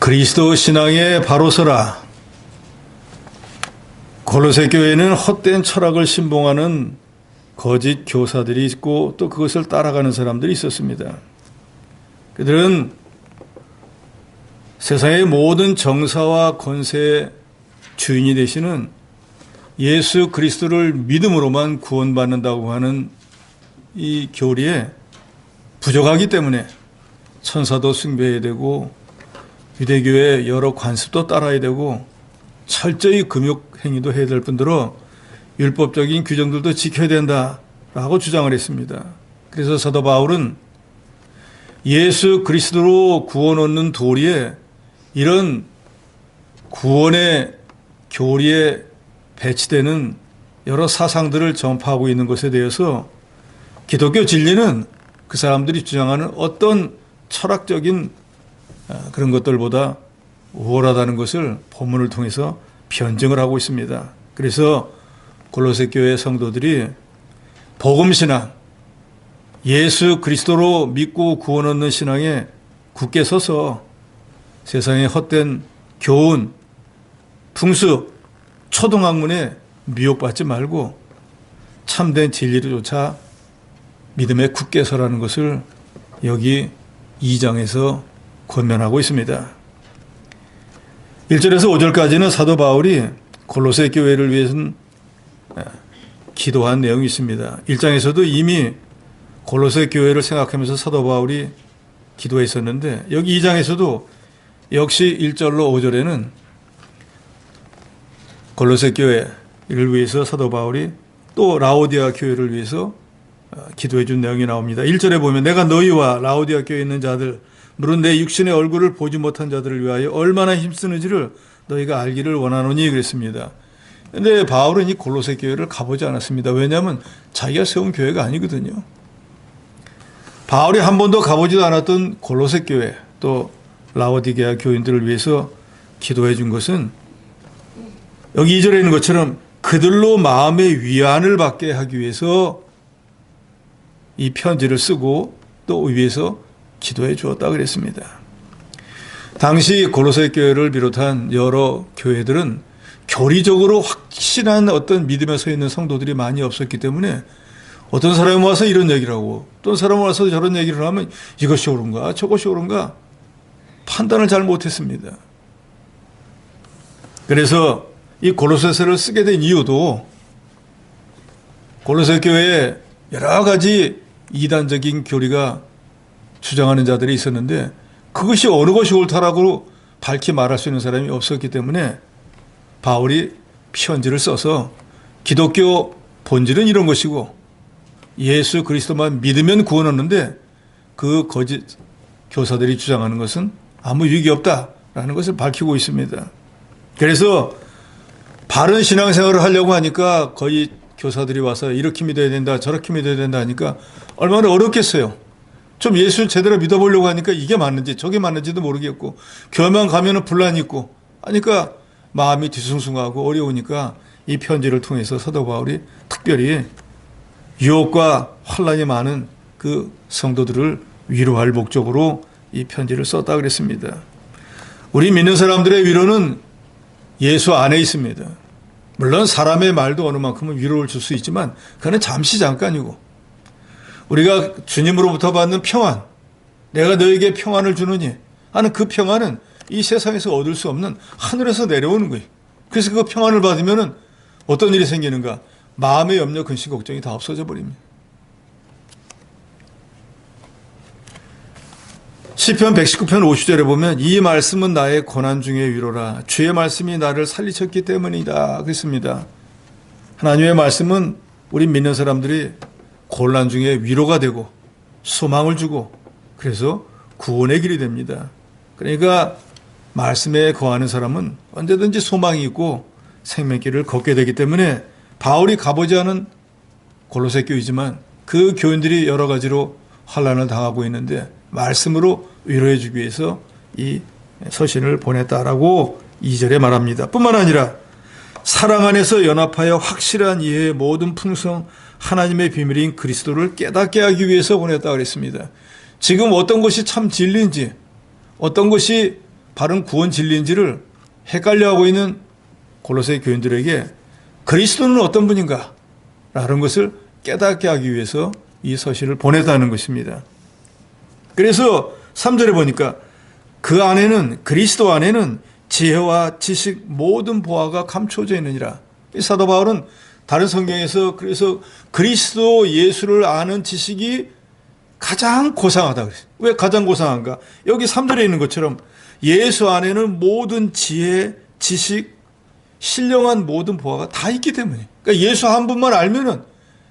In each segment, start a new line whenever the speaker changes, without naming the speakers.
그리스도 신앙에 바로 서라. 골로새 교회는 헛된 철학을 신봉하는 거짓 교사들이 있고 또 그것을 따라가는 사람들이 있었습니다. 그들은 세상의 모든 정사와 권세의 주인이 되시는 예수 그리스도를 믿음으로만 구원받는다고 하는 이 교리에 부족하기 때문에 천사도 숭배해야 되고 유대교의 여러 관습도 따라야 되고 철저히 금욕행위도 해야 될 뿐더러 율법적인 규정들도 지켜야 된다라고 주장을 했습니다. 그래서 사도 바울은 예수 그리스도로 구원 얻는 도리에 이런 구원의 교리에 배치되는 여러 사상들을 전파하고 있는 것에 대해서 기독교 진리는 그 사람들이 주장하는 어떤 철학적인 그런 것들보다 우월하다는 것을 본문을 통해서 변증을 하고 있습니다. 그래서 골로새 교회 성도들이 복음신앙, 예수 그리스도로 믿고 구원 얻는 신앙에 굳게 서서 세상의 헛된 교훈, 풍습, 초등학문에 미혹받지 말고 참된 진리를 쫓아 믿음에 굳게 서라는 것을 여기 2장에서 권면하고 있습니다. 1절에서 5절까지는 사도 바울이 골로새 교회를 위해서는 기도한 내용이 있습니다. 1장에서도 이미 골로새 교회를 생각하면서 사도 바울이 기도했었는데 여기 2장에서도 역시 1절로 5절에는 골로새 교회를 위해서 사도 바울이 또 라오디아 교회를 위해서 기도해 준 내용이 나옵니다. 1절에 보면 내가 너희와 라오디아 교회에 있는 자들 물론 내 육신의 얼굴을 보지 못한 자들을 위하여 얼마나 힘쓰는지를 너희가 알기를 원하노니 그랬습니다. 그런데 바울은 이 골로새 교회를 가보지 않았습니다. 왜냐하면 자기가 세운 교회가 아니거든요. 바울이 한 번도 가보지도 않았던 골로새 교회 또 라오디게아 교인들을 위해서 기도해 준 것은 여기 2절에 있는 것처럼 그들로 마음의 위안을 받게 하기 위해서 이 편지를 쓰고 또 위해서 기도해 주었다 그랬습니다. 당시 골로새 교회를 비롯한 여러 교회들은 교리적으로 확실한 어떤 믿음에 서 있는 성도들이 많이 없었기 때문에 어떤 사람이 와서 이런 얘기를 하고 또 사람이 와서 저런 얘기를 하면 이것이 옳은가 저것이 옳은가 판단을 잘 못했습니다. 그래서 이 골로새서를 쓰게 된 이유도 골로새 교회에 여러 가지 이단적인 교리가 주장하는 자들이 있었는데 그것이 어느 것이 옳다라고 밝히 말할 수 있는 사람이 없었기 때문에 바울이 편지를 써서 기독교 본질은 이런 것이고 예수 그리스도만 믿으면 구원 얻는데 그 거짓 교사들이 주장하는 것은 아무 유익이 없다라는 것을 밝히고 있습니다. 그래서 바른 신앙생활을 하려고 하니까 거의 교사들이 와서 이렇게 믿어야 된다 저렇게 믿어야 된다 하니까 얼마나 어렵겠어요. 좀 예수를 제대로 믿어보려고 하니까 이게 맞는지 저게 맞는지도 모르겠고 교회만 가면은 분란이 있고 하니까 마음이 뒤숭숭하고 어려우니까 이 편지를 통해서 사도 바울이 특별히 유혹과 환란이 많은 그 성도들을 위로할 목적으로 이 편지를 썼다 그랬습니다. 우리 믿는 사람들의 위로는 예수 안에 있습니다. 물론 사람의 말도 어느 만큼은 위로를 줄 수 있지만 그건 잠시 잠깐이고 우리가 주님으로부터 받는 평안, 내가 너에게 평안을 주느니 하는 그 평안은 이 세상에서 얻을 수 없는 하늘에서 내려오는 거예요. 그래서 그 평안을 받으면 어떤 일이 생기는가? 마음의 염려, 근심, 걱정이 다 없어져 버립니다. 시편 119편 50절에 보면 이 말씀은 나의 고난 중의 위로라. 주의 말씀이 나를 살리셨기 때문이다. 그랬습니다. 하나님의 말씀은 우리 믿는 사람들이 곤란 중에 위로가 되고 소망을 주고 그래서 구원의 길이 됩니다. 그러니까 말씀에 거하는 사람은 언제든지 소망이 있고 생명길을 걷게 되기 때문에 바울이 가보지 않은 골로새 교회지만 그 교인들이 여러 가지로 환난을 당하고 있는데 말씀으로 위로해 주기 위해서 이 서신을 보냈다라고 2절에 말합니다. 뿐만 아니라 사랑 안에서 연합하여 확실한 이해의 모든 풍성 하나님의 비밀인 그리스도를 깨닫게 하기 위해서 보냈다고 그랬습니다. 지금 어떤 것이 참 진리인지 어떤 것이 바른 구원 진리인지를 헷갈려하고 있는 골로새 교인들에게 그리스도는 어떤 분인가? 라는 것을 깨닫게 하기 위해서 이 서신을 보냈다는 것입니다. 그래서 3절에 보니까 그 안에는, 그리스도 안에는 지혜와 지식 모든 보화가 감춰져 있느니라. 이 사도 바울은 다른 성경에서 그래서 그리스도 예수를 아는 지식이 가장 고상하다 그랬어요. 왜 가장 고상한가? 여기 3절에 있는 것처럼 예수 안에는 모든 지혜, 지식, 신령한 모든 보화가 다 있기 때문에. 그러니까 예수 한 분만 알면은,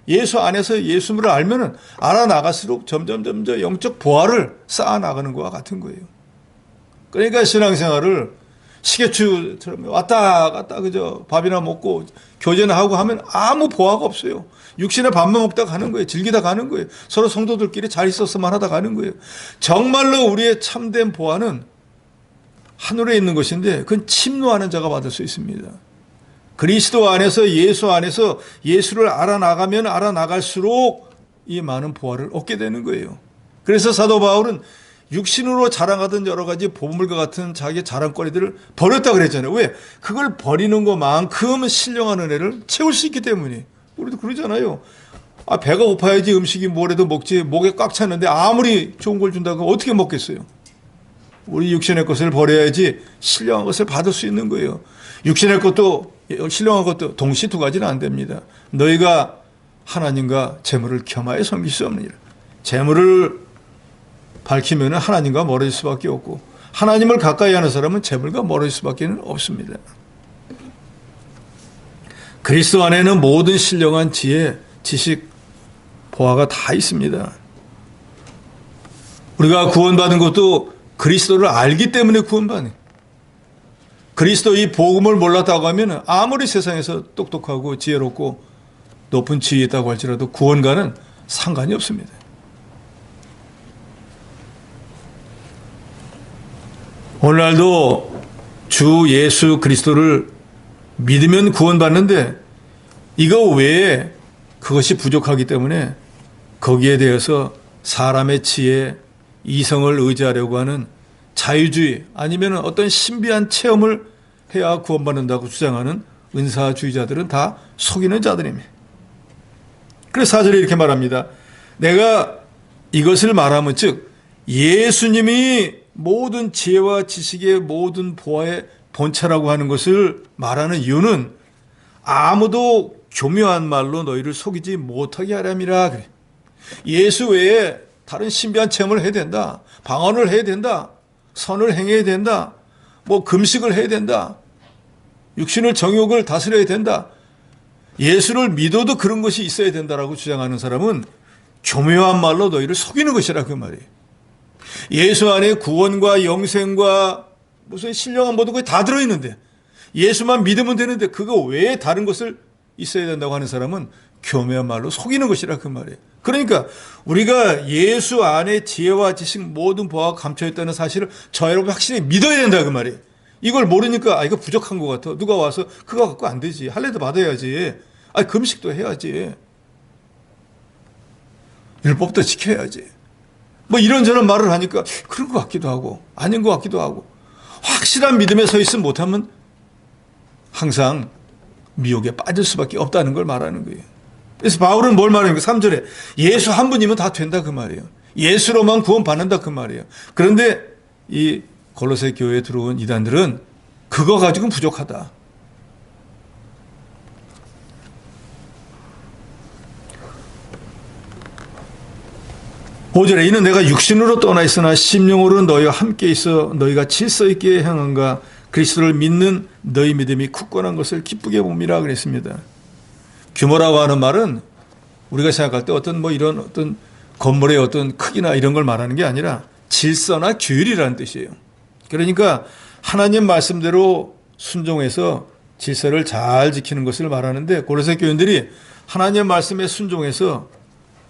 예수 안에서 예수를 알면은 알아나갈수록 점점 영적 보화를 쌓아나가는 것과 같은 거예요. 그러니까 신앙생활을 시계추처럼 왔다 갔다 그저 밥이나 먹고 교제나 하고 하면 아무 보화가 없어요. 육신의 밥만 먹다 가는 거예요. 즐기다 가는 거예요. 서로 성도들끼리 잘 있었으면 하다 가는 거예요. 정말로 우리의 참된 보화는 하늘에 있는 것인데 그건 침노하는 자가 받을 수 있습니다. 그리스도 안에서 예수 안에서 예수를 알아나가면 알아나갈수록 이 많은 보화를 얻게 되는 거예요. 그래서 사도 바울은 육신으로 자랑하던 여러 가지 보물과 같은 자기 자랑거리들을 버렸다 그랬잖아요. 왜? 그걸 버리는 것만큼 신령한 은혜를 채울 수 있기 때문에. 우리도 그러잖아요. 배가 고파야지 음식이 뭐래도 먹지. 목에 꽉 찼는데 아무리 좋은 걸 준다고 어떻게 먹겠어요? 우리 육신의 것을 버려야지 신령한 것을 받을 수 있는 거예요. 육신의 것도 신령한 것도 동시 두 가지는 안 됩니다. 너희가 하나님과 재물을 겸하여 섬길 수 없느니라. 재물을 밝히면 하나님과 멀어질 수밖에 없고 하나님을 가까이 하는 사람은 재물과 멀어질 수밖에 없습니다. 그리스도 안에는 모든 신령한 지혜, 지식, 보화가 다 있습니다. 우리가 구원받은 것도 그리스도를 알기 때문에 구원받는, 그리스도 이 복음을 몰랐다고 하면 아무리 세상에서 똑똑하고 지혜롭고 높은 지위에 있다고 할지라도 구원과는 상관이 없습니다. 오늘날도 주 예수 그리스도를 믿으면 구원받는데 이거 외에 그것이 부족하기 때문에 거기에 대해서 사람의 지혜, 이성을 의지하려고 하는 자유주의 아니면 어떤 신비한 체험을 해야 구원받는다고 주장하는 은사주의자들은 다 속이는 자들입니다. 그래서 4절에 이렇게 말합니다. 내가 이것을 말하면 즉 예수님이 모든 지혜와 지식의 모든 보화의 본체라고 하는 것을 말하는 이유는 아무도 교묘한 말로 너희를 속이지 못하게 하렴이라 그래. 예수 외에 다른 신비한 체험을 해야 된다. 방언을 해야 된다. 선을 행해야 된다. 금식을 해야 된다. 육신을 정욕을 다스려야 된다. 예수를 믿어도 그런 것이 있어야 된다라고 주장하는 사람은 교묘한 말로 너희를 속이는 것이라 그 말이에요. 예수 안에 구원과 영생과 무슨 신령한 모든 것이 다 들어있는데 예수만 믿으면 되는데 그거 외에 다른 것을 있어야 된다고 하는 사람은 교묘한 말로 속이는 것이라 그 말이에요. 그러니까 우리가 예수 안에 지혜와 지식 모든 보화가 감춰있다는 사실을 저 여러분 확실히 믿어야 된다 그 말이에요. 이걸 모르니까 이거 부족한 것 같아. 누가 와서 그거 갖고 안 되지. 할례도 받아야지. 금식도 해야지. 율법도 지켜야지. 이런저런 말을 하니까 그런 것 같기도 하고 아닌 것 같기도 하고 확실한 믿음에 서 있으면 못하면 항상 미혹에 빠질 수밖에 없다는 걸 말하는 거예요. 그래서 바울은 뭘 말합니까? 3절에 예수 한 분이면 다 된다 그 말이에요. 예수로만 구원받는다 그 말이에요. 그런데 이 골로새 교회에 들어온 이단들은 그거 가지고는 부족하다. (5절에) 이는 내가 육신으로 떠나 있으나 심령으로는 너희와 함께 있어 너희가 질서 있게 행한가 그리스도를 믿는 너희 믿음이 굳건한 것을 기쁘게 봅니다 그랬습니다. 규모라고 하는 말은 우리가 생각할 때 이런 어떤 건물의 어떤 크기나 이런 걸 말하는 게 아니라 질서나 규율이라는 뜻이에요. 그러니까 하나님 말씀대로 순종해서 질서를 잘 지키는 것을 말하는데 골로새 교인들이 하나님 말씀에 순종해서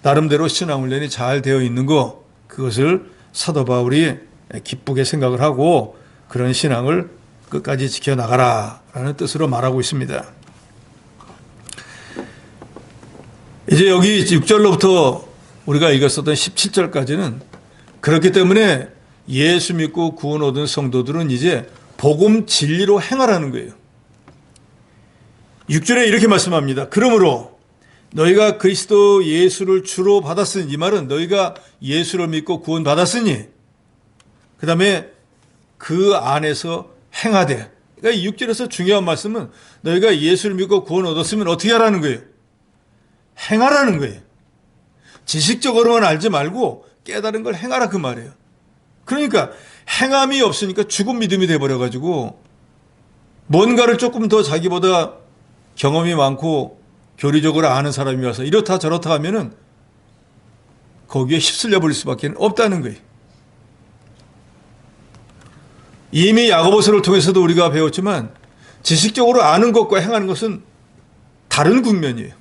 나름대로 신앙훈련이 잘 되어 있는 것, 그것을 사도 바울이 기쁘게 생각을 하고 그런 신앙을 끝까지 지켜나가라 라는 뜻으로 말하고 있습니다. 이제 여기 6절로부터 우리가 읽었었던 17절까지는 그렇기 때문에 예수 믿고 구원 얻은 성도들은 이제 복음 진리로 행하라는 거예요. 6절에 이렇게 말씀합니다. 그러므로 너희가 그리스도 예수를 주로 받았으니, 이 말은 너희가 예수를 믿고 구원 받았으니 그 다음에 그 안에서 행하되, 그러니까 6절에서 중요한 말씀은 너희가 예수를 믿고 구원 얻었으면 어떻게 하라는 거예요? 행하라는 거예요. 지식적으로만 알지 말고 깨달은 걸 행하라, 그 말이에요. 그러니까 행함이 없으니까 죽은 믿음이 돼버려가지고 뭔가를 조금 더 자기보다 경험이 많고 교리적으로 아는 사람이 와서 이렇다 저렇다 하면은 거기에 휩쓸려 버릴 수밖에 없다는 거예요. 이미 야고보서를 통해서도 우리가 배웠지만 지식적으로 아는 것과 행하는 것은 다른 국면이에요.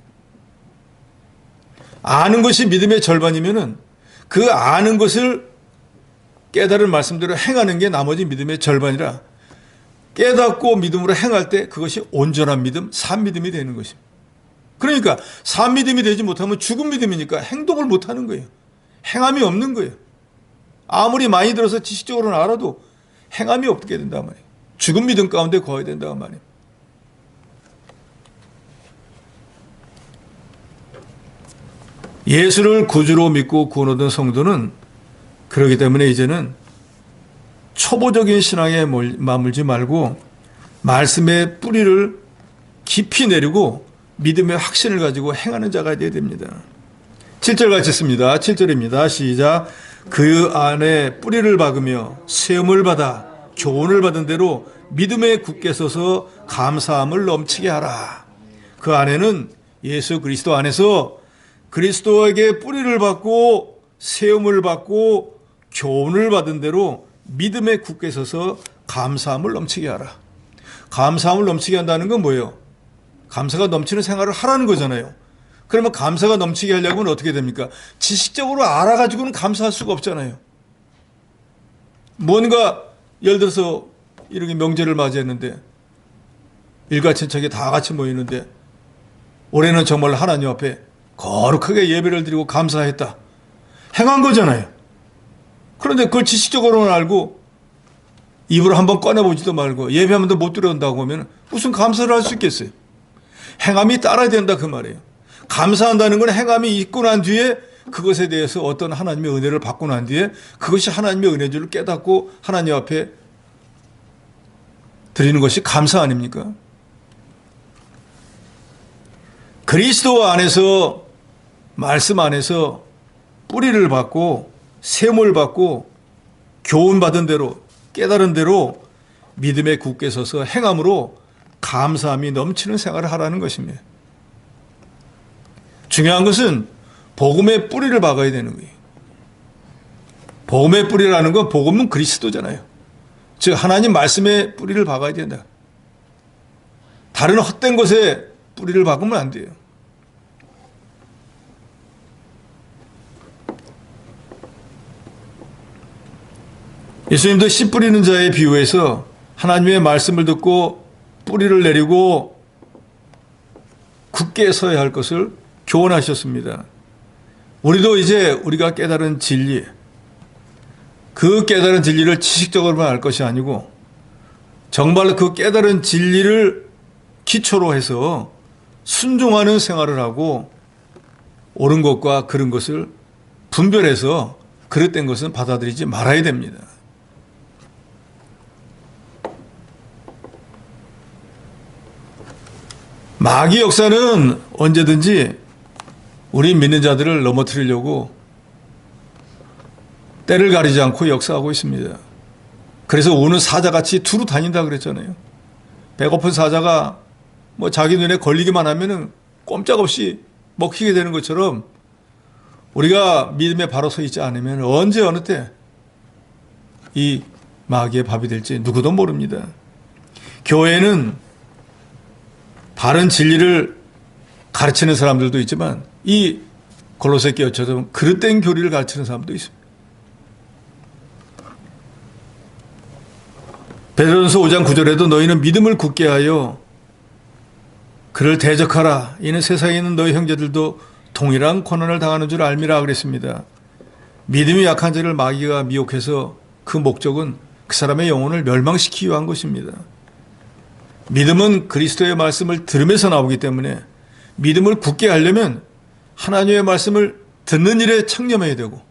아는 것이 믿음의 절반이면은 그 아는 것을 깨달은 말씀대로 행하는 게 나머지 믿음의 절반이라, 깨닫고 믿음으로 행할 때 그것이 온전한 믿음, 산 믿음이 되는 것입니다. 그러니까 산 믿음이 되지 못하면 죽은 믿음이니까 행동을 못하는 거예요. 행함이 없는 거예요. 아무리 많이 들어서 지식적으로는 알아도 행함이 없게 된단 말이에요. 죽은 믿음 가운데 거해야 된다는 말이에요. 예수를 구주로 믿고 구원 얻은 성도는 그렇기 때문에 이제는 초보적인 신앙에 머물지 말고 말씀의 뿌리를 깊이 내리고 믿음의 확신을 가지고 행하는 자가 되어야 됩니다. 7절 같이 씁니다. 7절입니다. 시작. 그 안에 뿌리를 박으며 세움을 받아 교훈을 받은 대로 믿음에 굳게 서서 감사함을 넘치게 하라. 그 안에는 예수 그리스도 안에서 그리스도에게 뿌리를 받고 세움을 받고 교훈을 받은 대로 믿음에 굳게 서서 감사함을 넘치게 하라. 감사함을 넘치게 한다는 건 뭐예요? 감사가 넘치는 생활을 하라는 거잖아요. 그러면 감사가 넘치게 하려면 어떻게 됩니까? 지식적으로 알아가지고는 감사할 수가 없잖아요. 뭔가 예를 들어서 이렇게 명절을 맞이했는데 일가친척이 다 같이 모이는데 올해는 정말 하나님 앞에 거룩하게 예배를 드리고 감사했다. 행한 거잖아요. 그런데 그걸 지식적으로는 알고 입으로 한번 꺼내보지도 말고 예배 한 번도 못 드려온다고 하면 무슨 감사를 할 수 있겠어요? 행함이 따라야 된다, 그 말이에요. 감사한다는 건 행함이 있고 난 뒤에 그것에 대해서 어떤 하나님의 은혜를 받고 난 뒤에 그것이 하나님의 은혜인 줄 깨닫고 하나님 앞에 드리는 것이 감사 아닙니까? 그리스도 안에서, 말씀 안에서 뿌리를 받고 셈을 받고 교훈받은 대로 깨달은 대로 믿음에 굳게 서서 행함으로 감사함이 넘치는 생활을 하라는 것입니다. 중요한 것은 복음의 뿌리를 박아야 되는 거예요. 복음의 뿌리라는 건 복음은 그리스도잖아요. 즉 하나님 말씀의 뿌리를 박아야 된다. 다른 헛된 것에 뿌리를 박으면 안 돼요. 예수님도 씨 뿌리는 자의 비유에서 하나님의 말씀을 듣고 뿌리를 내리고 굳게 서야 할 것을 교훈하셨습니다. 우리도 이제 우리가 깨달은 진리, 그 깨달은 진리를 지식적으로만 알 것이 아니고 정말 그 깨달은 진리를 기초로 해서 순종하는 생활을 하고 옳은 것과 그른 것을 분별해서 그릇된 것은 받아들이지 말아야 됩니다. 마귀 역사는 언제든지 우리 믿는 자들을 넘어뜨리려고 때를 가리지 않고 역사하고 있습니다. 그래서 우는 사자같이 두루 다닌다 그랬잖아요. 배고픈 사자가 뭐 자기 눈에 걸리기만 하면은 꼼짝없이 먹히게 되는 것처럼 우리가 믿음에 바로 서 있지 않으면 언제 어느 때 이 마귀의 밥이 될지 누구도 모릅니다. 교회는 바른 진리를 가르치는 사람들도 있지만 이 골로새 교회처럼 그릇된 교리를 가르치는 사람도 있습니다. 베드로전서 5장 9절에도 너희는 믿음을 굳게 하여 그를 대적하라. 이는 세상에 있는 너희 형제들도 동일한 고난을 당하는 줄 알미라 그랬습니다. 믿음이 약한 자를 마귀가 미혹해서 그 목적은 그 사람의 영혼을 멸망시키기 위한 것입니다. 믿음은 그리스도의 말씀을 들으면서 나오기 때문에 믿음을 굳게 하려면 하나님의 말씀을 듣는 일에 창념해야 되고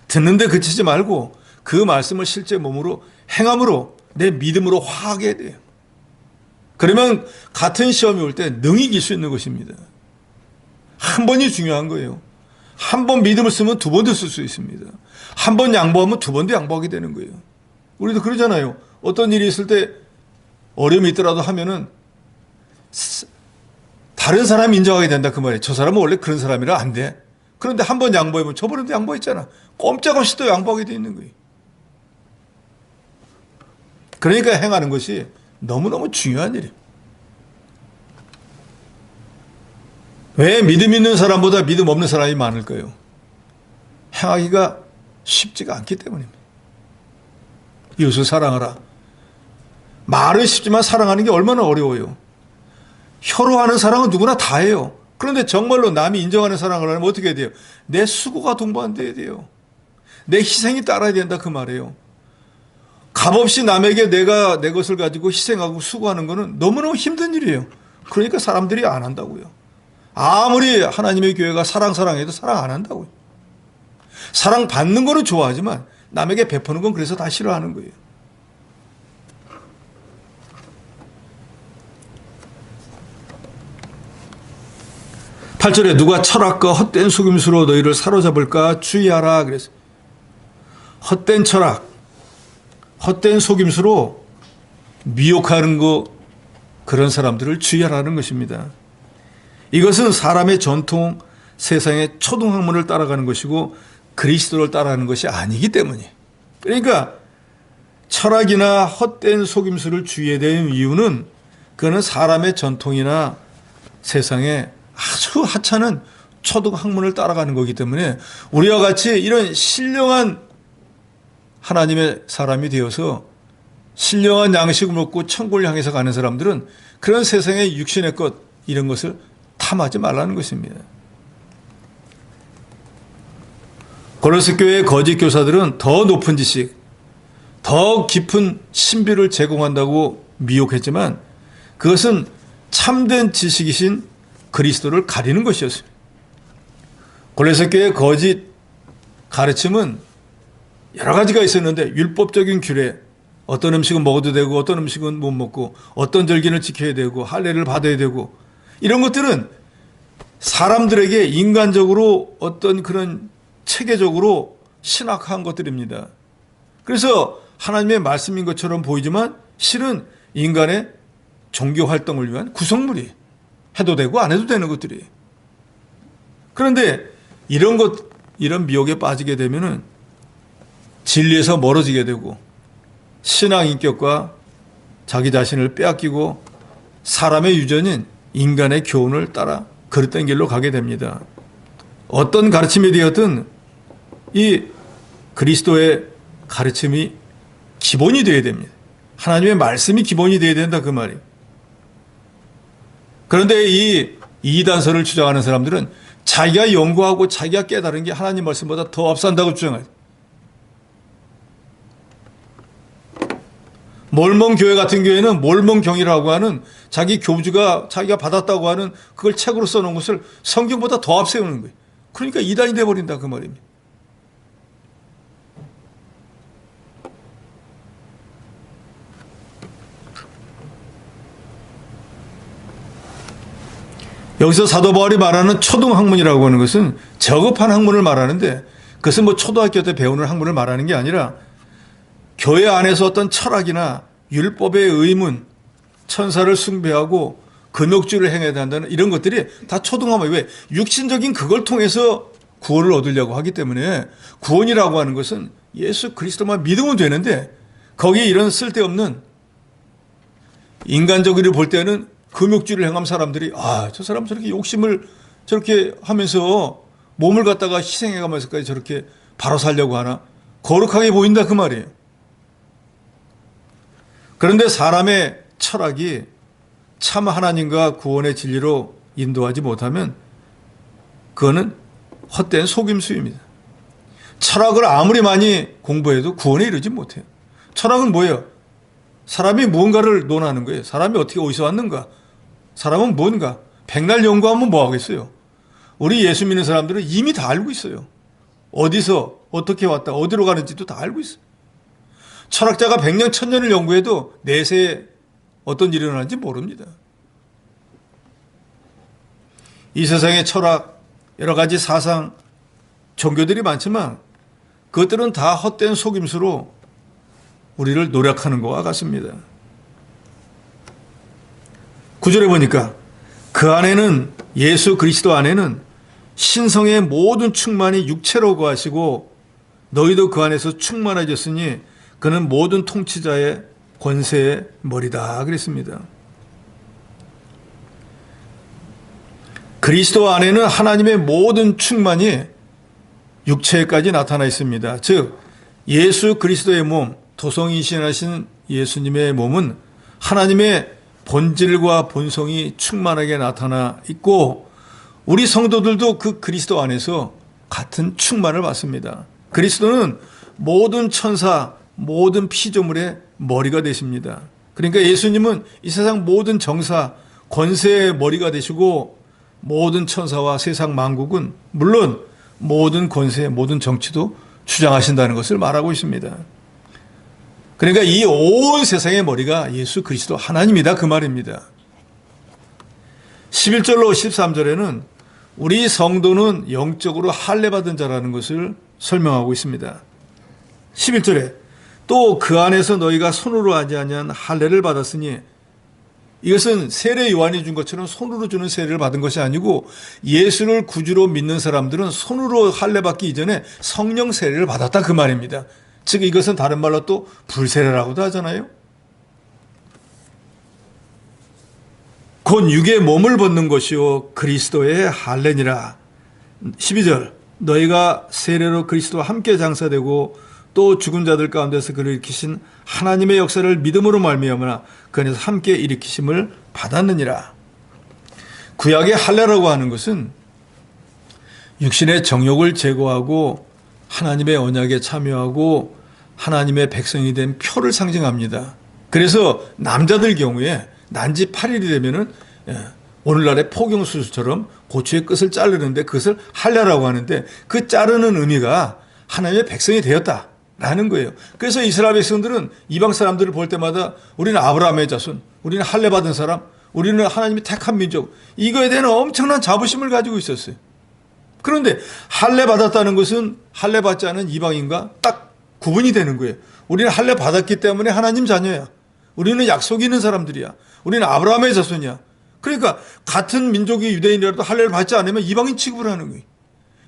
듣는데 그치지 말고 그 말씀을 실제 몸으로 행함으로 내 믿음으로 화하게 돼요. 그러면 같은 시험이 올 때 능히 이길 수 있는 것입니다. 한 번이 중요한 거예요. 한 번 믿음을 쓰면 두 번도 쓸 수 있습니다. 한 번 양보하면 두 번도 양보하게 되는 거예요. 우리도 그러잖아요. 어떤 일이 있을 때 어려움이 있더라도 하면은 다른 사람이 인정하게 된다 그 말이에요. 저 사람은 원래 그런 사람이라 안 돼. 그런데 한 번 양보하면 저번에도 양보했잖아. 꼼짝없이 또 양보하게 돼 있는 거예요. 그러니까 행하는 것이 너무너무 중요한 일이에요. 왜 믿음 있는 사람보다 믿음 없는 사람이 많을까요? 행하기가 쉽지가 않기 때문입니다. 이웃을 사랑하라. 말은 쉽지만 사랑하는 게 얼마나 어려워요. 혀로 하는 사랑은 누구나 다 해요. 그런데 정말로 남이 인정하는 사랑을 하려면 어떻게 해야 돼요? 내 수고가 동반돼야 돼요. 내 희생이 따라야 된다 그 말이에요. 값없이 남에게 내가 내 것을 가지고 희생하고 수고하는 것은 너무너무 힘든 일이에요. 그러니까 사람들이 안 한다고요. 아무리 하나님의 교회가 사랑해도 사랑 안 한다고요. 사랑 받는 거는 좋아하지만 남에게 베푸는 건 그래서 다 싫어하는 거예요. 팔 절에 누가 철학과 헛된 속임수로 너희를 사로잡을까 주의하라 그래서 헛된 철학, 헛된 속임수로 미혹하는 거 그런 사람들을 주의하라는 것입니다. 이것은 사람의 전통, 세상의 초등학문을 따라가는 것이고 그리스도를 따라가는 것이 아니기 때문이에요. 그러니까 철학이나 헛된 속임수를 주의해야 되는 이유는 그거는 사람의 전통이나 세상의 아주 하찮은 초등학문을 따라가는 거기 때문에 우리와 같이 이런 신령한 하나님의 사람이 되어서 신령한 양식을 먹고 천국을 향해서 가는 사람들은 그런 세상의 육신의 것 이런 것을 탐하지 말라는 것입니다. 고린도 교회의 거짓 교사들은 더 높은 지식, 더 깊은 신비를 제공한다고 미혹했지만 그것은 참된 지식이신 그리스도를 가리는 것이었습니다. 고린도 교회의 거짓 가르침은 여러 가지가 있었는데 율법적인 규례, 어떤 음식은 먹어도 되고 어떤 음식은 못 먹고 어떤 절기를 지켜야 되고 할례를 받아야 되고 이런 것들은 사람들에게 인간적으로 어떤 그런 체계적으로 신학한 것들입니다. 그래서 하나님의 말씀인 것처럼 보이지만 실은 인간의 종교 활동을 위한 구성물이 해도 되고 안 해도 되는 것들이에요. 그런데 이런 미혹에 빠지게 되면은 진리에서 멀어지게 되고 신앙 인격과 자기 자신을 빼앗기고 사람의 유전인 인간의 교훈을 따라 그릇된 길로 가게 됩니다. 어떤 가르침이 되었든 이 그리스도의 가르침이 기본이 되어야 됩니다. 하나님의 말씀이 기본이 되어야 된다 그 말이에요. 그런데 이 이단설을 주장하는 사람들은 자기가 연구하고 자기가 깨달은 게 하나님 말씀보다 더 앞선다고 주장해요. 몰몬교회 같은 교회는 몰몬경이라고 하는 자기 교주가 자기가 받았다고 하는 그걸 책으로 써놓은 것을 성경보다 더 앞세우는 거예요. 그러니까 이단이 돼버린다 그 말입니다. 여기서 사도 바울이 말하는 초등학문이라고 하는 것은 저급한 학문을 말하는데 그것은 뭐 초등학교 때 배우는 학문을 말하는 게 아니라 교회 안에서 어떤 철학이나 율법의 의문, 천사를 숭배하고 금욕주를 행해야 한다는 이런 것들이 다 초등학문. 왜? 육신적인 그걸 통해서 구원을 얻으려고 하기 때문에 구원이라고 하는 것은 예수 그리스도만 믿으면 되는데 거기에 이런 쓸데없는 인간적으로 볼 때는 금욕주를 행한 사람들이 저 사람 저렇게 욕심을 저렇게 하면서 몸을 갖다가 희생해가면서까지 저렇게 바로 살려고 하나? 거룩하게 보인다 그 말이에요. 그런데 사람의 철학이 참 하나님과 구원의 진리로 인도하지 못하면 그거는 헛된 속임수입니다. 철학을 아무리 많이 공부해도 구원에 이르지 못해요. 철학은 뭐예요? 사람이 무언가를 논하는 거예요. 사람이 어떻게 어디서 왔는가? 사람은 뭔가? 백날 연구하면 뭐 하겠어요? 우리 예수 믿는 사람들은 이미 다 알고 있어요. 어디서 어떻게 왔다 어디로 가는지도 다 알고 있어요. 철학자가 100년 1000년을 연구해도 내세에 어떤 일이 일어나는지 모릅니다. 이 세상의 철학, 여러 가지 사상, 종교들이 많지만 그것들은 다 헛된 속임수로 우리를 노력하는 것과 같습니다. 9절에 보니까 그 안에는 예수 그리스도 안에는 신성의 모든 충만이 육체로 거하시고 너희도 그 안에서 충만해졌으니 그는 모든 통치자의 권세의 머리다 그랬습니다. 그리스도 안에는 하나님의 모든 충만이 육체까지 나타나 있습니다. 즉 예수 그리스도의 몸, 도성이신하신 예수님의 몸은 하나님의 본질과 본성이 충만하게 나타나 있고 우리 성도들도 그 그리스도 안에서 같은 충만을 받습니다. 그리스도는 모든 천사, 모든 피조물의 머리가 되십니다. 그러니까 예수님은 이 세상 모든 정사, 권세의 머리가 되시고 모든 천사와 세상 만국은 물론 모든 권세, 모든 정치도 주장하신다는 것을 말하고 있습니다. 그러니까 이 온 세상의 머리가 예수 그리스도 하나님이다 그 말입니다. 11절로 13절에는 우리 성도는 영적으로 할례받은 자라는 것을 설명하고 있습니다. 11절에 또 그 안에서 너희가 손으로 하지 아니한 할례를 받았으니 이것은 세례 요한이 준 것처럼 손으로 주는 세례를 받은 것이 아니고 예수를 구주로 믿는 사람들은 손으로 할례받기 이전에 성령 세례를 받았다 그 말입니다. 즉 이것은 다른 말로 또 불세례라고도 하잖아요. 곧 육의 몸을 벗는 것이요 그리스도의 할례니라. 12절 너희가 세례로 그리스도와 함께 장사되고 또 죽은 자들 가운데서 그를 일으키신 하나님의 역사를 믿음으로 말미암아 그 안에서 함께 일으키심을 받았느니라. 구약의 할례라고 하는 것은 육신의 정욕을 제거하고 하나님의 언약에 참여하고 하나님의 백성이 된 표를 상징합니다. 그래서 남자들 경우에 난지 8일이 되면은 오늘날의 포경수술처럼 고추의 끝을 자르는데 그것을 할례라고 하는데 그 자르는 의미가 하나님의 백성이 되었다라는 거예요. 그래서 이스라엘 백성들은 이방 사람들을 볼 때마다 우리는 아브라함의 자손, 우리는 할례 받은 사람, 우리는 하나님의 택한 민족, 이거에 대한 엄청난 자부심을 가지고 있었어요. 그런데 할례 받았다는 것은 할례 받지 않은 이방인과 딱 구분이 되는 거예요. 우리는 할례 받았기 때문에 하나님 자녀야. 우리는 약속이 있는 사람들이야. 우리는 아브라함의 자손이야. 그러니까 같은 민족이 유대인이라도 할례를 받지 않으면 이방인 취급을 하는 거예요.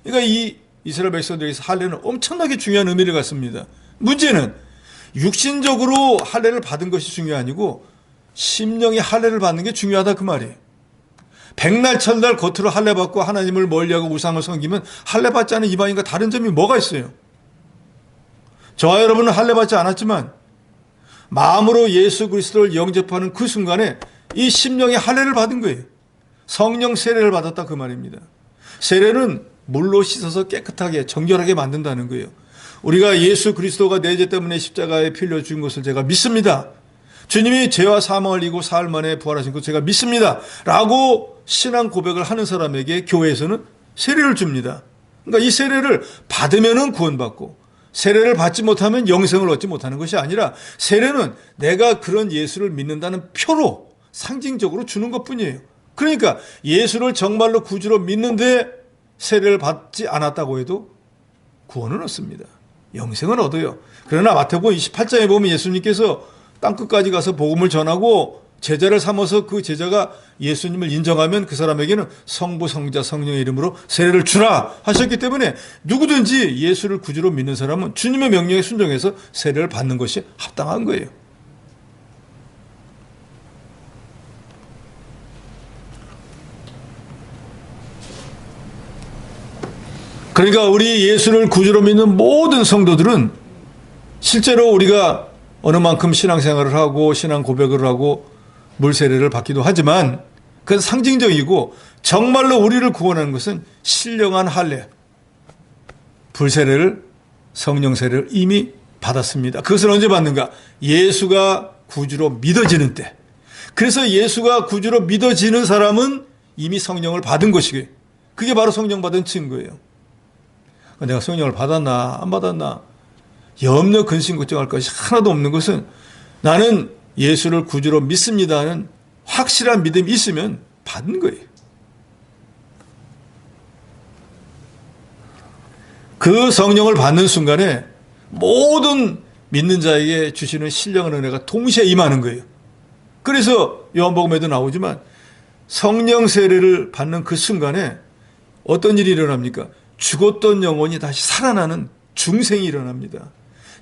그러니까 이 이스라엘 백성들에게서 할례는 엄청나게 중요한 의미를 갖습니다. 문제는 육신적으로 할례를 받은 것이 중요한 아니고 심령이 할례를 받는 게 중요하다 그 말이에요. 백날 천날 겉으로 할례 받고 하나님을 멀리하고 우상을 섬기면 할례 받지 않은 이방인과 다른 점이 뭐가 있어요? 저와 여러분은 할례 받지 않았지만 마음으로 예수 그리스도를 영접하는 그 순간에 이 심령이 할례를 받은 거예요. 성령 세례를 받았다 그 말입니다. 세례는 물로 씻어서 깨끗하게 정결하게 만든다는 거예요. 우리가 예수 그리스도가 내 죄 때문에 십자가에 피 흘려 죽은 것을 제가 믿습니다. 주님이 죄와 사망을 이기고 사흘 만에 부활하신 것 제가 믿습니다. 라고 신앙 고백을 하는 사람에게 교회에서는 세례를 줍니다. 그러니까 이 세례를 받으면은 구원받고 세례를 받지 못하면 영생을 얻지 못하는 것이 아니라 세례는 내가 그런 예수를 믿는다는 표로 상징적으로 주는 것뿐이에요. 그러니까 예수를 정말로 구주로 믿는데 세례를 받지 않았다고 해도 구원은 얻습니다. 영생은 얻어요. 그러나 마태복음 28장에 보면 예수님께서 땅끝까지 가서 복음을 전하고 제자를 삼아서 그 제자가 예수님을 인정하면 그 사람에게는 성부, 성자, 성령의 이름으로 세례를 주라 하셨기 때문에 누구든지 예수를 구주로 믿는 사람은 주님의 명령에 순종해서 세례를 받는 것이 합당한 거예요. 그러니까 우리 예수를 구주로 믿는 모든 성도들은 실제로 우리가 어느 만큼 신앙생활을 하고 신앙 고백을 하고 물세례를 받기도 하지만 그건 상징적이고 정말로 우리를 구원하는 것은 신령한 할례, 불세례를 성령 세례를 이미 받았습니다. 그것을 언제 받는가? 예수가 구주로 믿어지는 때. 그래서 예수가 구주로 믿어지는 사람은 이미 성령을 받은 것이고요. 그게 바로 성령 받은 증거예요. 내가 성령을 받았나 안 받았나 염려 근심 걱정할 것이 하나도 없는 것은 나는 예수를 구주로 믿습니다는 확실한 믿음이 있으면 받은 거예요. 그 성령을 받는 순간에 모든 믿는 자에게 주시는 신령한 은혜가 동시에 임하는 거예요. 그래서 요한복음에도 나오지만 성령 세례를 받는 그 순간에 어떤 일이 일어납니까? 죽었던 영혼이 다시 살아나는 중생이 일어납니다.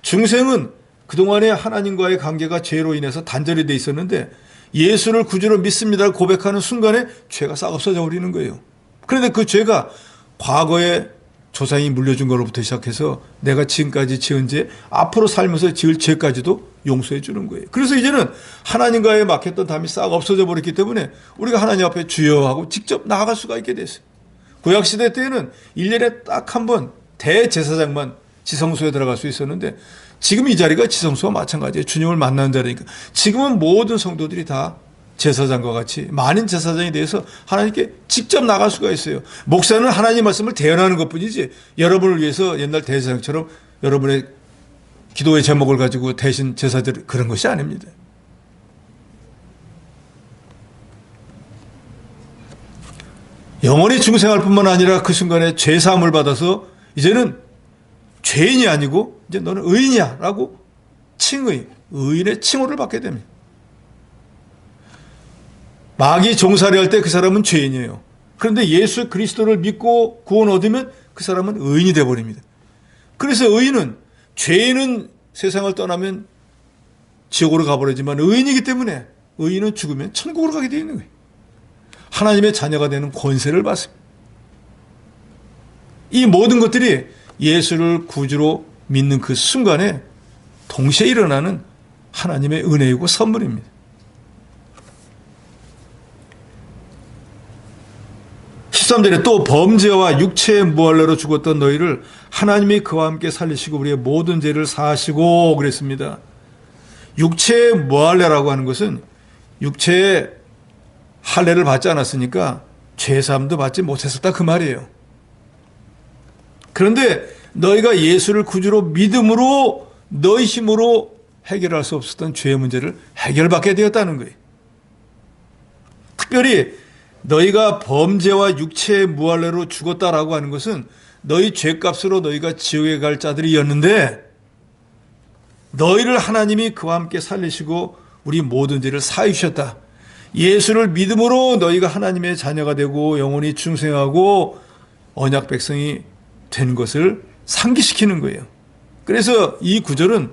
중생은 그동안에 하나님과의 관계가 죄로 인해서 단절이 돼 있었는데 예수를 구주로 믿습니다 고백하는 순간에 죄가 싹 없어져 버리는 거예요. 그런데 그 죄가 과거에 조상이 물려준 것로부터 시작해서 내가 지금까지 지은 죄, 앞으로 살면서 지을 죄까지도 용서해 주는 거예요. 그래서 이제는 하나님과의 막혔던 담이 싹 없어져 버렸기 때문에 우리가 하나님 앞에 주여 하고 직접 나아갈 수가 있게 됐어요. 구약시대 때에는 1년에 딱 한 번 대제사장만 지성소에 들어갈 수 있었는데 지금 이 자리가 지성소와 마찬가지예요. 주님을 만나는 자리니까. 지금은 모든 성도들이 다 제사장과 같이 많은 제사장에 대해서 하나님께 직접 나갈 수가 있어요. 목사는 하나님 말씀을 대언하는 것뿐이지 여러분을 위해서 옛날 대제사장처럼 여러분의 기도의 제목을 가지고 대신 제사들 그런 것이 아닙니다. 영원히 중생할 뿐만 아니라 그 순간에 죄사함을 받아서 이제는 죄인이 아니고 이제 너는 의인이야 라고 의인의 칭호를 받게 됩니다. 마귀 종살이 할 때 그 사람은 죄인이에요. 그런데 예수 그리스도를 믿고 구원 얻으면 그 사람은 의인이 되어버립니다. 그래서 의인은 죄인은 세상을 떠나면 지옥으로 가버리지만 의인이기 때문에 의인은 죽으면 천국으로 가게 되어 있는 거예요. 하나님의 자녀가 되는 권세를 받습니다. 이 모든 것들이 예수를 구주로 믿는 그 순간에 동시에 일어나는 하나님의 은혜이고 선물입니다. 13절에 또 범죄와 육체의 무할례로 죽었던 너희를 하나님이 그와 함께 살리시고 우리의 모든 죄를 사하시고 그랬습니다. 육체의 무할례라고 하는 것은 육체의 할례를 받지 않았으니까 죄사함도 받지 못했었다 그 말이에요. 그런데 너희가 예수를 구주로 믿음으로 너희 힘으로 해결할 수 없었던 죄의 문제를 해결받게 되었다는 거예요. 특별히 너희가 범죄와 육체의 무할례로 죽었다라고 하는 것은 너희 죄값으로 너희가 지옥에 갈 자들이었는데 너희를 하나님이 그와 함께 살리시고 우리 모든 죄를 사해 주셨다. 예수를 믿음으로 너희가 하나님의 자녀가 되고 영원히 중생하고 언약 백성이 된 것을 상기시키는 거예요. 그래서 이 구절은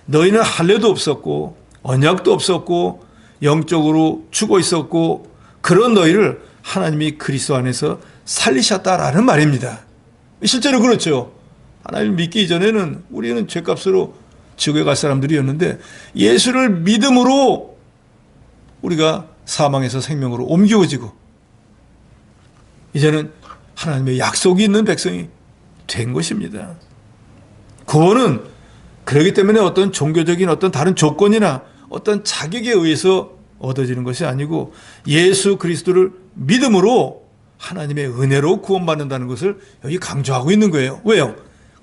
너희는 할례도 없었고 언약도 없었고 영적으로 죽어 있었고 그런 너희를 하나님이 그리스도 안에서 살리셨다라는 말입니다. 실제로 그렇죠. 하나님을 믿기 이전에는 우리는 죄값으로 지옥에 갈 사람들이었는데 예수를 믿음으로 우리가 사망에서 생명으로 옮겨지고 이제는 하나님의 약속이 있는 백성이 된 것입니다. 구원은 그렇기 때문에 어떤 종교적인 어떤 다른 조건이나 어떤 자격에 의해서 얻어지는 것이 아니고 예수 그리스도를 믿음으로 하나님의 은혜로 구원받는다는 것을 여기 강조하고 있는 거예요. 왜요?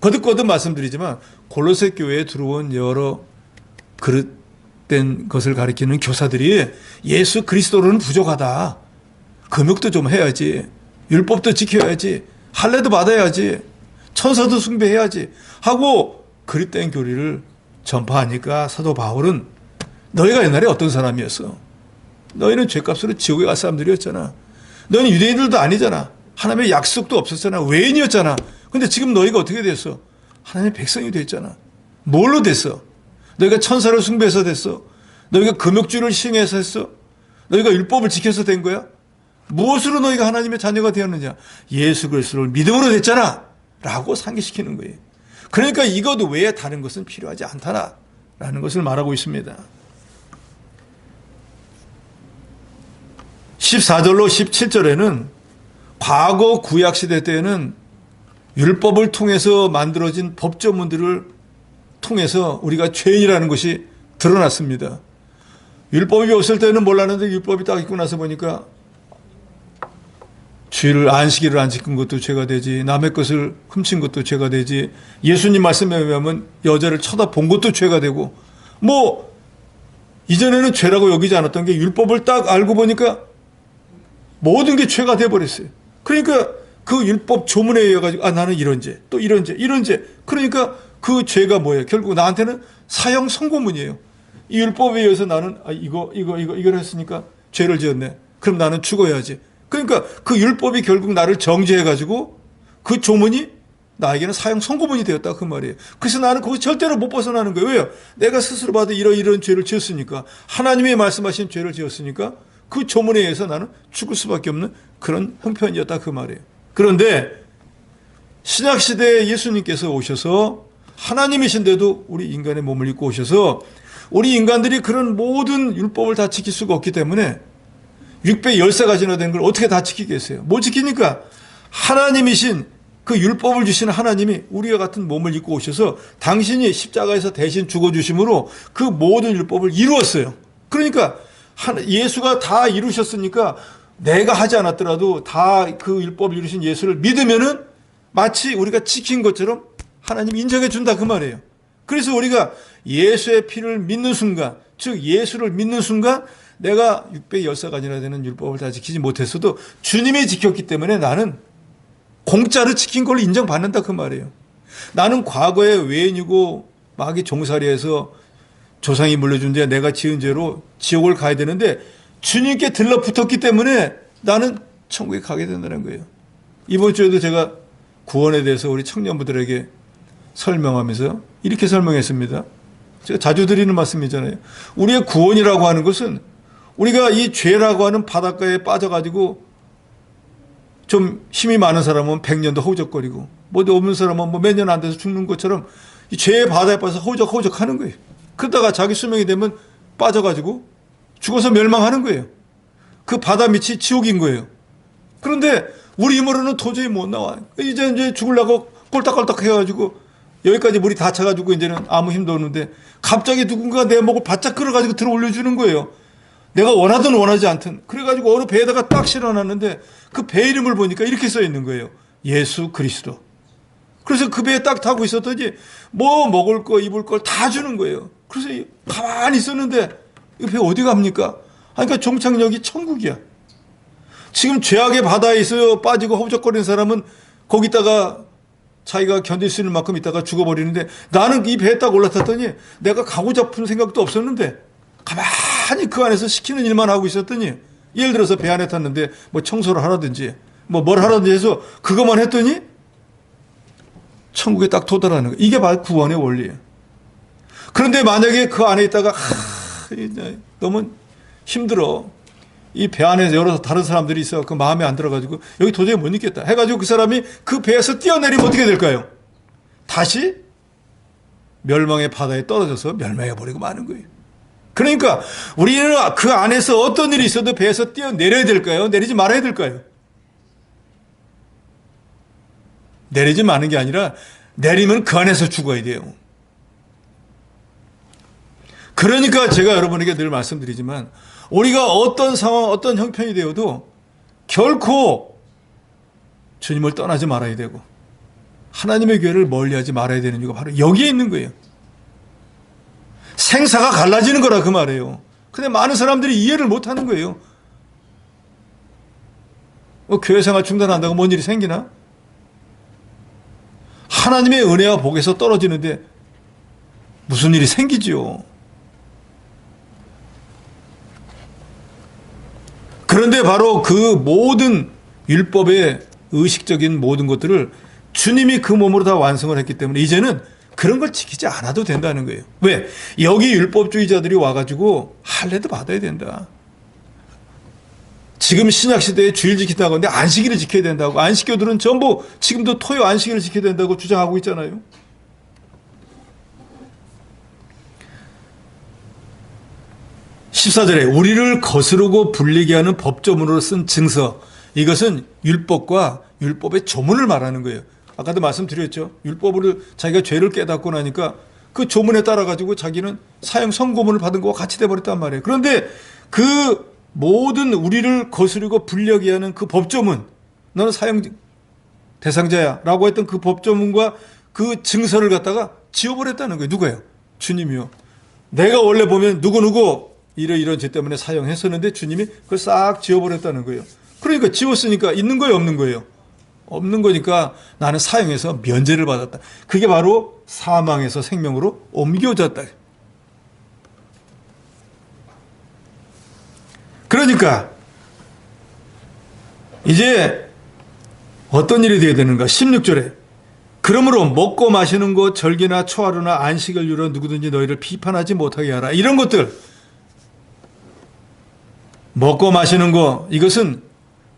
거듭거듭 말씀드리지만 골로새 교회에 들어온 여러 그릇된 것을 가리키는 교사들이 예수 그리스도로는 부족하다. 금욕도 좀 해야지. 율법도 지켜야지. 할례도 받아야지. 천사도 숭배해야지. 하고 그릇된 교리를 전파하니까 사도 바울은 너희가 옛날에 어떤 사람이었어? 너희는 죄값으로 지옥에 갈 사람들이었잖아. 너희는 유대인들도 아니잖아. 하나님의 약속도 없었잖아. 외인이었잖아. 근데 지금 너희가 어떻게 됐어? 하나님의 백성이 됐잖아. 뭘로 됐어? 너희가 천사를 숭배해서 됐어? 너희가 금욕주를 시행해서 했어? 너희가 율법을 지켜서 된 거야? 무엇으로 너희가 하나님의 자녀가 되었느냐? 예수 그리스도를 믿음으로 됐잖아. 라고 상기시키는 거예요. 그러니까 이것 외에 다른 것은 필요하지 않다라는 것을 말하고 있습니다. 14절로 17절에는 과거 구약시대 때에는 율법을 통해서 만들어진 법조문들을 통해서 우리가 죄인이라는 것이 드러났습니다. 율법이 없을 때는 몰랐는데 율법이 딱 있고 나서 보니까 주일을 안식일을 안 지킨 것도 죄가 되지, 남의 것을 훔친 것도 죄가 되지, 예수님 말씀에 의하면 여자를 쳐다본 것도 죄가 되고, 뭐 이전에는 죄라고 여기지 않았던 게 율법을 딱 알고 보니까 모든 게 죄가 돼버렸어요. 그러니까 그 율법 조문에 의해 가지고 나는 이런 죄, 또 이런 죄. 그러니까 그 죄가 뭐예요? 결국 나한테는 사형 선고문이에요. 이 율법에 의해서 나는 이걸 했으니까 죄를 지었네. 그럼 나는 죽어야지. 그러니까 그 율법이 결국 나를 정죄해 가지고 그 조문이 나에게는 사형 선고문이 되었다 그 말이에요. 그래서 나는 거기서 절대로 못 벗어나는 거예요. 왜요? 내가 스스로 봐도 이런 죄를 지었으니까, 하나님이 말씀하신 죄를 지었으니까 그 조문에 의해서 나는 죽을 수밖에 없는 그런 형편이었다 그 말이에요. 그런데 신약시대에 예수님께서 오셔서 하나님이신데도 우리 인간의 몸을 입고 오셔서 우리 인간들이 그런 모든 율법을 다 지킬 수가 없기 때문에 613가지나 된 걸 어떻게 다 지키겠어요? 뭐 지키니까 하나님이신 그 율법을 주시는 하나님이 우리와 같은 몸을 입고 오셔서 당신이 십자가에서 대신 죽어주심으로 그 모든 율법을 이루었어요. 그러니까 예수가 다 이루셨으니까 내가 하지 않았더라도 다 그 율법을 이루신 예수를 믿으면은 마치 우리가 지킨 것처럼 하나님이 인정해 준다 그 말이에요. 그래서 우리가 예수의 피를 믿는 순간, 즉 예수를 믿는 순간 내가 613가지나 되는 율법을 다 지키지 못했어도 주님이 지켰기 때문에 나는 공짜로 지킨 걸로 인정받는다 그 말이에요. 나는 과거에 외인이고 마귀 종살이해서 조상이 물려준 죄, 내가 지은 죄로 지옥을 가야 되는데 주님께 들러붙었기 때문에 나는 천국에 가게 된다는 거예요. 이번 주에도 제가 구원에 대해서 우리 청년부들에게 설명하면서 이렇게 설명했습니다. 제가 자주 드리는 말씀이잖아요. 우리의 구원이라고 하는 것은 우리가 이 죄라고 하는 바닷가에 빠져가지고 좀 힘이 많은 사람은 100년도 허우적거리고 뭐 없는 사람은 뭐 몇 년 안 돼서 죽는 것처럼 이 죄의 바다에 빠져서 허우적 하는 거예요. 그러다가 자기 수명이 되면 빠져가지고 죽어서 멸망하는 거예요. 그 바다 밑이 지옥인 거예요. 그런데 우리 힘으로는 도저히 못 나와. 이제 죽으려고 꼴딱꼴딱 해가지고 여기까지 물이 다 차가지고 이제는 아무 힘도 없는데 갑자기 누군가 내 목을 바짝 끌어가지고 들어 올려주는 거예요. 내가 원하든 원하지 않든. 그래가지고 어느 배에다가 딱 실어놨는데 그 배 이름을 보니까 이렇게 써 있는 거예요. 예수 그리스도. 그래서 그 배에 딱 타고 있었더니 뭐 먹을 거 입을 걸 다 주는 거예요. 그래서 가만히 있었는데 이 배 어디 갑니까? 그러니까 종착역이 천국이야. 지금 죄악의 바다에 있어요. 빠지고 허우적거리는 사람은 거기다가 자기가 견딜 수 있는 만큼 있다가 죽어버리는데 나는 이 배에 딱 올라탔더니 내가 가고 싶은 생각도 없었는데 가만히 그 안에서 시키는 일만 하고 있었더니 예를 들어서 배 안에 탔는데 뭐 청소를 하라든지 뭐 뭘 하라든지 해서 그것만 했더니 천국에 딱 도달하는 거예요. 이게 바로 구원의 원리예요. 그런데 만약에 그 안에 있다가 너무 힘들어. 이 배 안에 여러 다른 사람들이 있어 그 마음에 안 들어가지고 여기 도저히 못 있겠다 해가지고 그 사람이 그 배에서 뛰어내리면 어떻게 될까요? 다시 멸망의 바다에 떨어져서 멸망해버리고 마는 거예요. 그러니까 우리는 그 안에서 어떤 일이 있어도 배에서 뛰어내려야 될까요? 내리지 말아야 될까요? 내리지 마는 게 아니라 내리면 그 안에서 죽어야 돼요. 그러니까 제가 여러분에게 늘 말씀드리지만 우리가 어떤 상황, 어떤 형편이 되어도 결코 주님을 떠나지 말아야 되고 하나님의 교회를 멀리하지 말아야 되는 이유가 바로 여기에 있는 거예요. 생사가 갈라지는 거라 그 말이에요. 근데 많은 사람들이 이해를 못하는 거예요. 교회 생활 중단한다고 뭔 일이 생기나? 하나님의 은혜와 복에서 떨어지는데 무슨 일이 생기지요? 그런데 바로 그 모든 율법의 의식적인 모든 것들을 주님이 그 몸으로 다 완성을 했기 때문에 이제는 그런 걸 지키지 않아도 된다는 거예요. 왜? 여기 율법주의자들이 와가지고 할례도 받아야 된다. 지금 신약시대에 주일 지킨다고 하는데 안식일을 지켜야 된다고. 안식교들은 전부 지금도 토요 안식일을 지켜야 된다고 주장하고 있잖아요. (14절에) 우리를 거스르고 불리게 하는 법조문으로 쓴 증서, 이것은 율법과 율법의 조문을 말하는 거예요. 아까도 말씀드렸죠. 율법을 자기가 죄를 깨닫고 나니까 그 조문에 따라 가지고 자기는 사형 선고문을 받은 거와 같이 돼버렸단 말이에요. 그런데 그 모든 우리를 거스르고 불리하게 하는 그 법조문, 너는 사형 대상자야 라고 했던 그 법조문과 그 증서를 갖다가 지워버렸다는 거예요. 누가요? 주님이요. 내가 원래 보면 누구누구 이런 죄 때문에 사형했었는데 주님이 그걸 싹 지워버렸다는 거예요. 그러니까 지웠으니까 있는 거예요, 없는 거예요? 없는 거니까 나는 사형에서 면제를 받았다. 그게 바로 사망에서 생명으로 옮겨졌다. 그러니까 이제 어떤 일이 되어야 되는가? 16절에 그러므로 먹고 마시는 것, 절기나 초하루나 안식을 이루어 누구든지 너희를 비판하지 못하게 하라. 이런 것들, 먹고 마시는 거, 이것은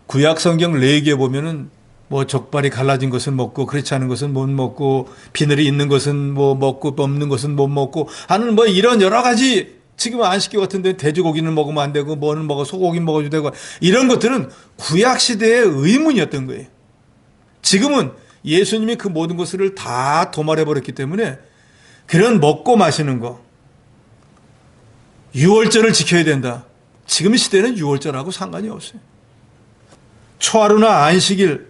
구약 성경 레위기에 보면은 뭐 족발이 갈라진 것은 먹고 그렇지 않은 것은 못 먹고 비늘이 있는 것은 뭐 먹고 없는 것은 못 먹고 하는 뭐 이런 여러 가지, 지금 안식기 같은데 돼지고기는 먹으면 안 되고 뭐는 먹어 소고기 먹어도 되고 이런 것들은 구약 시대의 의문이었던 거예요. 지금은 예수님이 그 모든 것을 다 도말해 버렸기 때문에 그런 먹고 마시는 거, 유월절을 지켜야 된다. 지금 시대는 유월절하고 상관이 없어요. 초하루나 안식일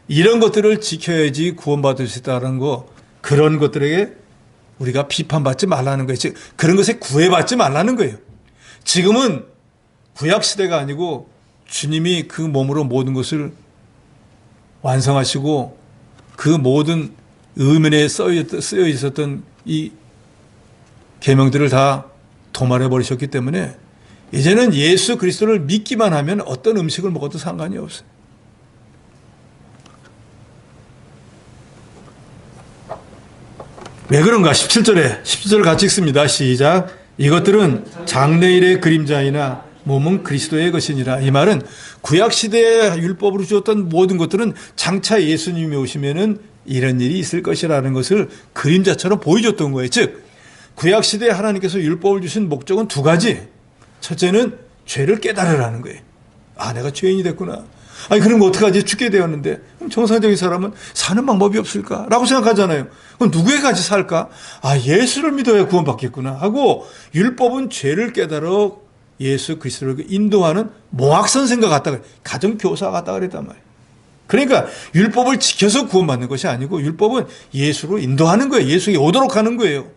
이런 것들을 지켜야지 구원받을 수 있다는 거, 그런 것들에게 우리가 비판받지 말라는 거예요. 즉 그런 것에 구애받지 말라는 거예요. 지금은 구약 시대가 아니고 주님이 그 몸으로 모든 것을 완성하시고 그 모든 의문에 쓰여 있었던 이 계명들을 다 도말해 버리셨기 때문에 이제는 예수 그리스도를 믿기만 하면 어떤 음식을 먹어도 상관이 없어요. 왜 그런가? 17절을 같이 읽습니다. 시작. 이것들은 장래일의 그림자이나 몸은 그리스도의 것이니라. 이 말은 구약시대의 율법으로 주었던 모든 것들은 장차 예수님이 오시면은 이런 일이 있을 것이라는 것을 그림자처럼 보여줬던 거예요. 즉 구약시대에 하나님께서 율법을 주신 목적은 두 가지. 첫째는 죄를 깨달으라는 거예요. 아, 내가 죄인이 됐구나. 아니, 그럼 어떡하지? 죽게 되었는데. 그럼 정상적인 사람은 사는 방법이 없을까? 라고 생각하잖아요. 그럼 누구에 같이 살까? 아, 예수를 믿어야 구원받겠구나 하고 율법은 죄를 깨달아 예수 그리스도를 인도하는 모학선생과 같다. 가정교사 같다 그랬단 말이에요. 그러니까 율법을 지켜서 구원받는 것이 아니고 율법은 예수로 인도하는 거예요. 예수에게 오도록 하는 거예요.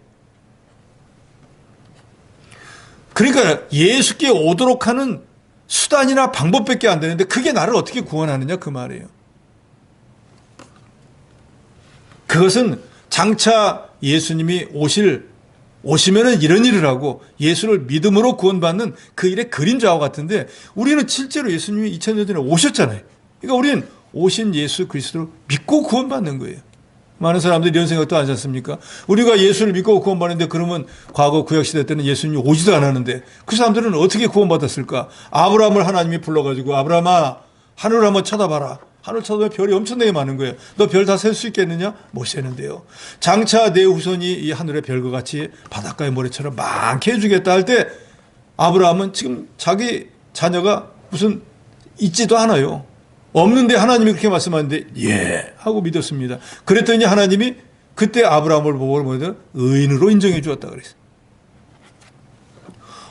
그러니까 예수께 오도록 하는 수단이나 방법밖에 안 되는데 그게 나를 어떻게 구원하느냐 그 말이에요. 그것은 장차 예수님이 오시면은 이런 일을 하고 예수를 믿음으로 구원받는 그 일의 그림자와 같은데 우리는 실제로 예수님이 2000년 전에 오셨잖아요. 그러니까 우리는 오신 예수 그리스도를 믿고 구원받는 거예요. 많은 사람들이 이런 생각도 하지 않습니까? 우리가 예수를 믿고 구원받는데 그러면 과거 구약시대 때는 예수님이 오지도 않았는데 그 사람들은 어떻게 구원받았을까? 아브라함을 하나님이 불러가지고 아브라함아 하늘을 한번 쳐다봐라. 하늘 쳐다보면 별이 엄청나게 많은 거예요. 너 별 다 셀 수 있겠느냐? 못 세는데요. 장차 내 후손이 이 하늘의 별과 같이 바닷가의 모래처럼 많게 해주겠다 할 때 아브라함은 지금 자기 자녀가 무슨 있지도 않아요. 없는데 하나님이 그렇게 말씀하는데 예 하고 믿었습니다. 그랬더니 하나님이 그때 아브라함을 보고 뭐든 의인으로 인정해 주었다 그랬어요.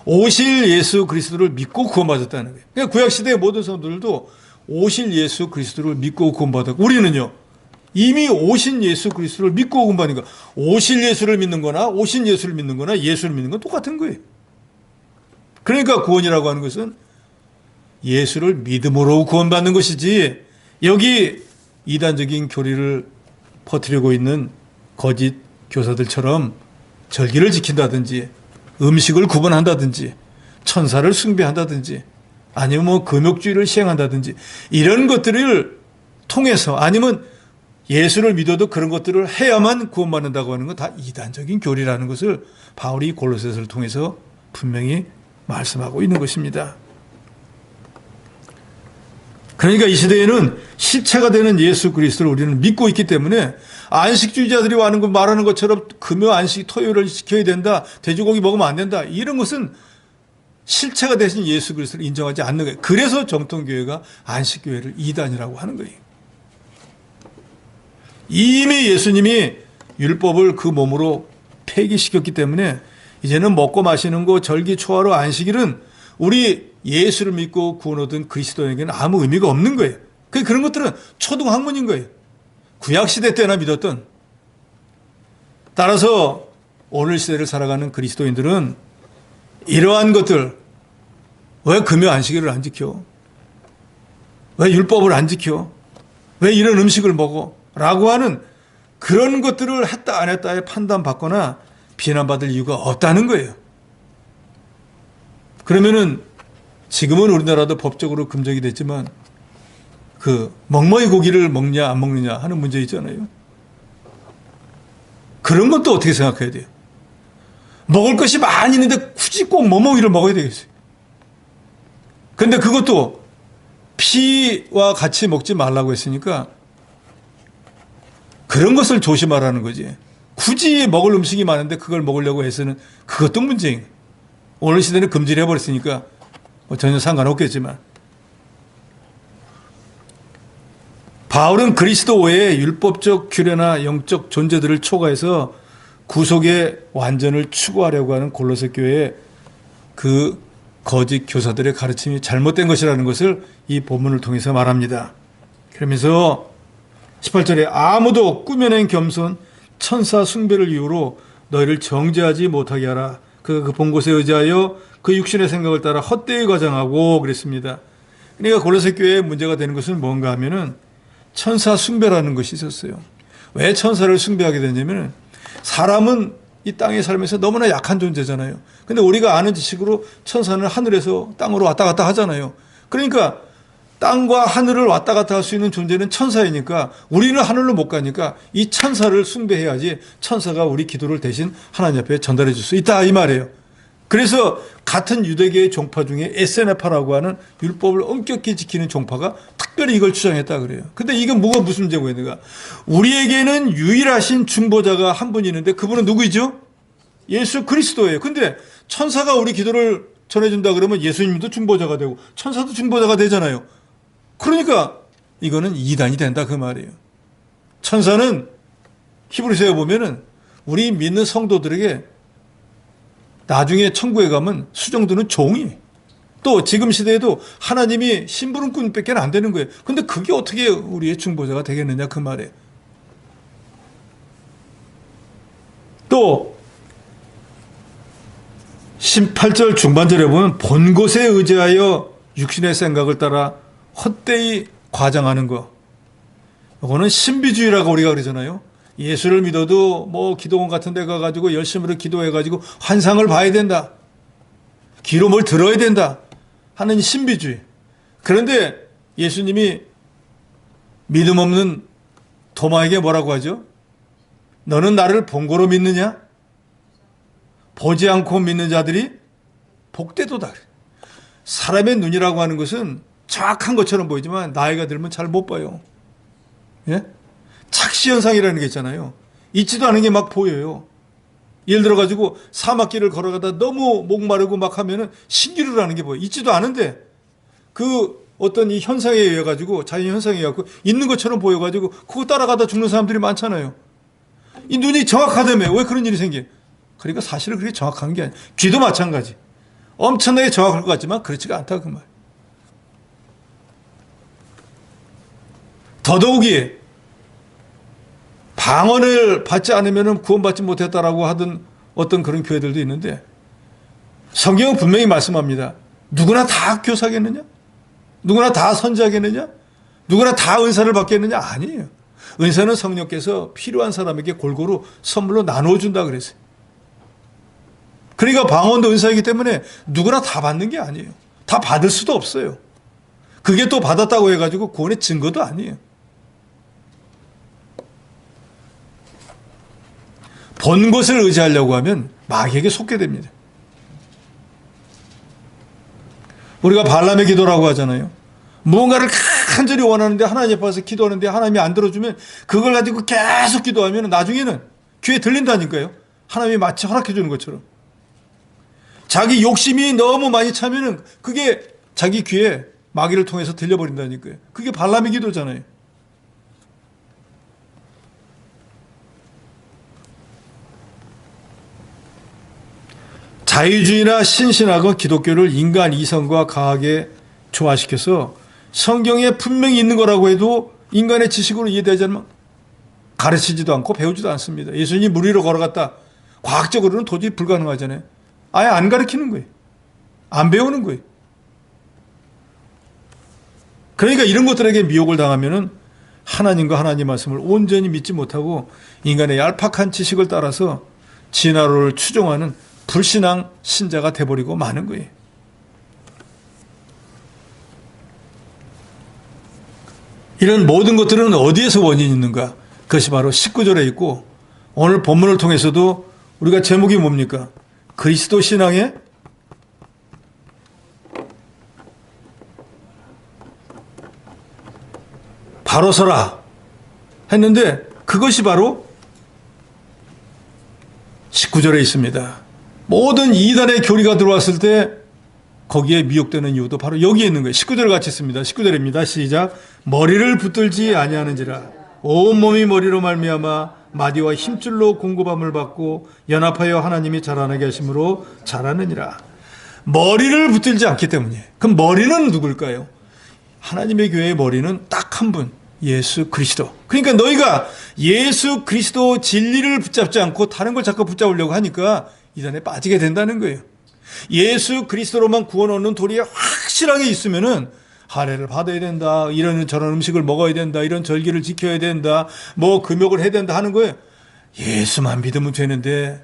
오실 예수 그리스도를 믿고 구원받았다는 거예요. 그러니까 구약 시대의 모든 사람들도 오실 예수 그리스도를 믿고 구원받았고 우리는요 이미 오신 예수 그리스도를 믿고 구원받는 거. 오실 예수를 믿는 거나 오신 예수를 믿는 거나 예수를 믿는 건 똑같은 거예요. 그러니까 구원이라고 하는 것은 예수를 믿음으로 구원받는 것이지 여기 이단적인 교리를 퍼뜨리고 있는 거짓 교사들처럼 절기를 지킨다든지 음식을 구분한다든지 천사를 숭배한다든지 아니면 뭐 금욕주의를 시행한다든지 이런 것들을 통해서 아니면 예수를 믿어도 그런 것들을 해야만 구원받는다고 하는 건 다 이단적인 교리라는 것을 바울이 골로새서를 통해서 분명히 말씀하고 있는 것입니다. 그러니까 이 시대에는 실체가 되는 예수 그리스도를 우리는 믿고 있기 때문에 안식주의자들이 말하는 것처럼 금요 안식 토요일을 지켜야 된다. 돼지고기 먹으면 안 된다. 이런 것은 실체가 되신 예수 그리스도를 인정하지 않는 거예요. 그래서 정통교회가 안식교회를 이단이라고 하는 거예요. 이미 예수님이 율법을 그 몸으로 폐기시켰기 때문에 이제는 먹고 마시는 거, 절기, 초하루, 안식일은 우리 예수를 믿고 구원 얻은 그리스도에게는 아무 의미가 없는 거예요. 그런 것들은 초등학문인 거예요. 구약시대 때나 믿었던. 따라서 오늘 시대를 살아가는 그리스도인들은 이러한 것들, 왜 금요 안식일을 안 지켜? 왜 율법을 안 지켜? 왜 이런 음식을 먹어? 라고 하는 그런 것들을 했다 안 했다에 판단받거나 비난받을 이유가 없다는 거예요. 그러면은 지금은 우리나라도 법적으로 금적이 됐지만 먹먹이 고기를 먹냐 안 먹느냐 하는 문제 있잖아요. 그런 것도 어떻게 생각해야 돼요? 먹을 것이 많이 있는데 굳이 꼭 먹먹이를 먹어야 되겠어요. 근데 그것도 피와 같이 먹지 말라고 했으니까 그런 것을 조심하라는 거지. 굳이 먹을 음식이 많은데 그걸 먹으려고 해서는 그것도 문제인 거예요. 오늘 시대는 금지를 해버렸으니까 전혀 상관없겠지만, 바울은 그리스도 외에 율법적 규례나 영적 존재들을 초과해서 구속의 완전을 추구하려고 하는 골로새 교회의 그 거짓 교사들의 가르침이 잘못된 것이라는 것을 이 본문을 통해서 말합니다. 그러면서 18절에 아무도 꾸며낸 겸손 천사 숭배를 이유로 너희를 정죄하지 못하게 하라. 그 본 곳에 의지하여 그 육신의 생각을 따라 헛되이 과장하고 그랬습니다. 그러니까 골로새 교회의 문제가 되는 것은 뭔가 하면은 천사 숭배라는 것이 있었어요. 왜 천사를 숭배하게 되냐면 사람은 이 땅에 살면서 너무나 약한 존재잖아요. 근데 우리가 아는 지식으로 천사는 하늘에서 땅으로 왔다 갔다 하잖아요. 그러니까 땅과 하늘을 왔다 갔다 할 수 있는 존재는 천사이니까 우리는 하늘로 못 가니까 이 천사를 숭배해야지 천사가 우리 기도를 대신 하나님 앞에 전달해 줄 수 있다 이 말이에요. 그래서 같은 유대계의 종파 중에 에세네파라고 하는 율법을 엄격히 지키는 종파가 특별히 이걸 주장했다 그래요. 근데 이게 무슨 문제고 있는가? 우리에게는 유일하신 중보자가 한 분이 있는데 그분은 누구이죠? 예수 그리스도예요. 근데 천사가 우리 기도를 전해준다 그러면 예수님도 중보자가 되고 천사도 중보자가 되잖아요. 그러니까 이거는 이단이 된다 그 말이에요. 천사는 히브리서에 보면은 우리 믿는 성도들에게 나중에 천국에 가면 수정도는 종이, 또 지금 시대에도 하나님이 심부름꾼밖에 안 되는 거예요. 근데 그게 어떻게 우리의 중보자가 되겠느냐 그 말이에요. 또 18절 중반절에 보면 본 곳에 의지하여 육신의 생각을 따라 헛되이 과장하는 거, 이거는 신비주의라고 우리가 그러잖아요. 예수를 믿어도 기도원 같은 데 가가지고 열심으로 기도해가지고 환상을 봐야 된다, 기름을 들어야 된다 하는 신비주의. 그런데 예수님이 믿음 없는 도마에게 뭐라고 하죠? 너는 나를 본 거로 믿느냐? 보지 않고 믿는 자들이 복되도다. 사람의 눈이라고 하는 것은 정확한 것처럼 보이지만 나이가 들면 잘 못 봐요. 예? 착시현상이라는 게 있잖아요. 있지도 않은 게 막 보여요. 예를 들어가지고 사막길을 걸어가다 너무 목마르고 막 하면은 신기루라는 게 보여요. 있지도 않은데 그 어떤 이 현상에 의해 가지고, 자연 현상에 의해 갖고 있는 것처럼 보여가지고 그거 따라가다 죽는 사람들이 많잖아요. 이 눈이 정확하다며 왜 그런 일이 생겨? 그러니까 사실은 그렇게 정확한 게 아니에요. 귀도 마찬가지. 엄청나게 정확할 것 같지만 그렇지가 않다 그 말. 더더욱이 방언을 받지 않으면 구원받지 못했다라고 하던 어떤 그런 교회들도 있는데, 성경은 분명히 말씀합니다. 누구나 다 교사겠느냐? 누구나 다 선지하겠느냐? 누구나 다 은사를 받겠느냐? 아니에요. 은사는 성령께서 필요한 사람에게 골고루 선물로 나눠준다 그랬어요. 그러니까 방언도 은사이기 때문에 누구나 다 받는 게 아니에요. 다 받을 수도 없어요. 그게 또 받았다고 해가지고 구원의 증거도 아니에요. 본 것을 의지하려고 하면 마귀에게 속게 됩니다. 우리가 발람의 기도라고 하잖아요. 무언가를 간절히 원하는데 하나님 앞에서 기도하는데 하나님이 안 들어주면 그걸 가지고 계속 기도하면 나중에는 귀에 들린다니까요. 하나님이 마치 허락해 주는 것처럼. 자기 욕심이 너무 많이 차면은 그게 자기 귀에 마귀를 통해서 들려버린다니까요. 그게 발람의 기도잖아요. 자유주의나 신신학은 기독교를 인간 이성과 과학에 조화시켜서 성경에 분명히 있는 거라고 해도 인간의 지식으로 이해되지 않으면 가르치지도 않고 배우지도 않습니다. 예수님이 물 위로 걸어갔다. 과학적으로는 도저히 불가능하잖아요. 아예 안 가르치는 거예요. 안 배우는 거예요. 그러니까 이런 것들에게 미혹을 당하면은 하나님과 하나님 말씀을 온전히 믿지 못하고 인간의 얄팍한 지식을 따라서 진화론을 추종하는 불신앙 신자가 돼버리고 마는 거예요. 이런 모든 것들은 어디에서 원인이 있는가? 그것이 바로 19절에 있고 오늘 본문을 통해서도 우리가 제목이 뭡니까? 그리스도 신앙의 바로 서라 했는데 그것이 바로 19절에 있습니다. 모든 이단의 교리가 들어왔을 때 거기에 미혹되는 이유도 바로 여기에 있는 거예요. 19절 같이 있습니다. 19절입니다. 시작. 머리를 붙들지 아니하는지라 온몸이 머리로 말미암아 마디와 힘줄로 공급함을 받고 연합하여 하나님이 자라나게 하심으로 자라느니라. 머리를 붙들지 않기 때문이에요. 그럼 머리는 누굴까요? 하나님의 교회의 머리는 딱 한 분, 예수 그리스도. 그러니까 너희가 예수 그리스도 진리를 붙잡지 않고 다른 걸 자꾸 붙잡으려고 하니까 이단에 빠지게 된다는 거예요. 예수 그리스도로만 구원 얻는 도리에 확실하게 있으면은 할례를 받아야 된다, 이런 저런 음식을 먹어야 된다, 이런 절기를 지켜야 된다, 뭐 금욕을 해야 된다 하는 거예요. 예수만 믿으면 되는데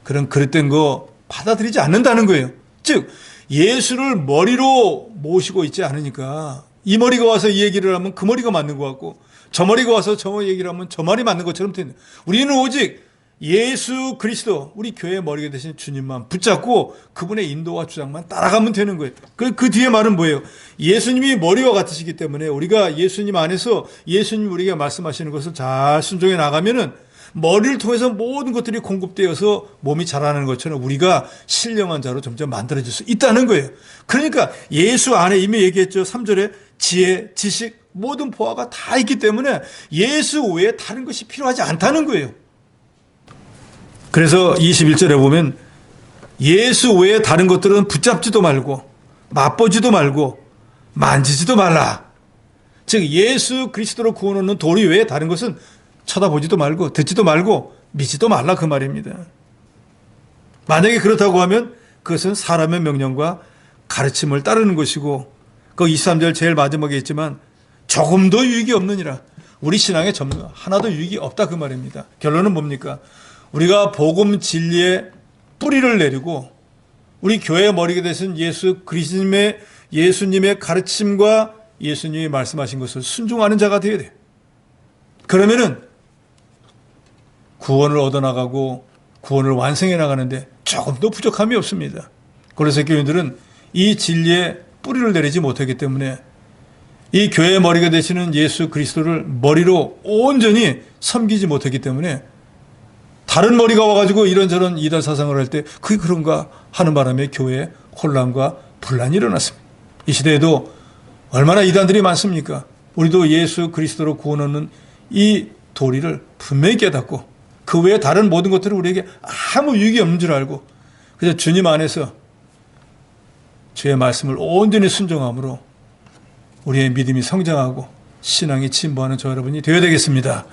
그런 그릇된 거 받아들이지 않는다는 거예요. 즉 예수를 머리로 모시고 있지 않으니까 이 머리가 와서 이 얘기를 하면 그 머리가 맞는 것 같고 저 머리가 와서 저 얘기를 하면 저 말이 맞는 것처럼 되는. 우리는 오직 예수 그리스도, 우리 교회의 머리가 되신 주님만 붙잡고 그분의 인도와 주장만 따라가면 되는 거예요. 그 뒤에 말은 뭐예요? 예수님이 머리와 같으시기 때문에 우리가 예수님 안에서 예수님 우리가 말씀하시는 것을 잘 순종해 나가면은 머리를 통해서 모든 것들이 공급되어서 몸이 자라는 것처럼 우리가 신령한 자로 점점 만들어질 수 있다는 거예요. 그러니까 예수 안에 이미 얘기했죠. 3절에 지혜, 지식, 모든 보화가 다 있기 때문에 예수 외에 다른 것이 필요하지 않다는 거예요. 그래서 21절에 보면 예수 외에 다른 것들은 붙잡지도 말고 맛보지도 말고 만지지도 말라. 즉 예수 그리스도로 구원 얻는 도리 외에 다른 것은 쳐다보지도 말고 듣지도 말고 믿지도 말라 그 말입니다. 만약에 그렇다고 하면 그것은 사람의 명령과 가르침을 따르는 것이고 그 23절 제일 마지막에 있지만 조금도 유익이 없느니라. 우리 신앙에 하나도 유익이 없다 그 말입니다. 결론은 뭡니까? 우리가 복음 진리의 뿌리를 내리고 우리 교회의 머리가 되신 예수님의 가르침과 예수님이 말씀하신 것을 순종하는 자가 되어야 돼. 그러면은 구원을 얻어나가고 구원을 완성해 나가는데 조금도 부족함이 없습니다. 그래서 교인들은 이 진리의 뿌리를 내리지 못하기 때문에 이 교회의 머리가 되시는 예수 그리스도를 머리로 온전히 섬기지 못하기 때문에 다른 머리가 와가지고 이런저런 이단 사상을 할 때 그게 그런가 하는 바람에 교회에 혼란과 분란이 일어났습니다. 이 시대에도 얼마나 이단들이 많습니까? 우리도 예수 그리스도로 구원 얻는 이 도리를 분명히 깨닫고 그 외에 다른 모든 것들은 우리에게 아무 유익이 없는 줄 알고 그래서 주님 안에서 주의 말씀을 온전히 순종함으로 우리의 믿음이 성장하고 신앙이 진보하는 저 여러분이 되어야 되겠습니다.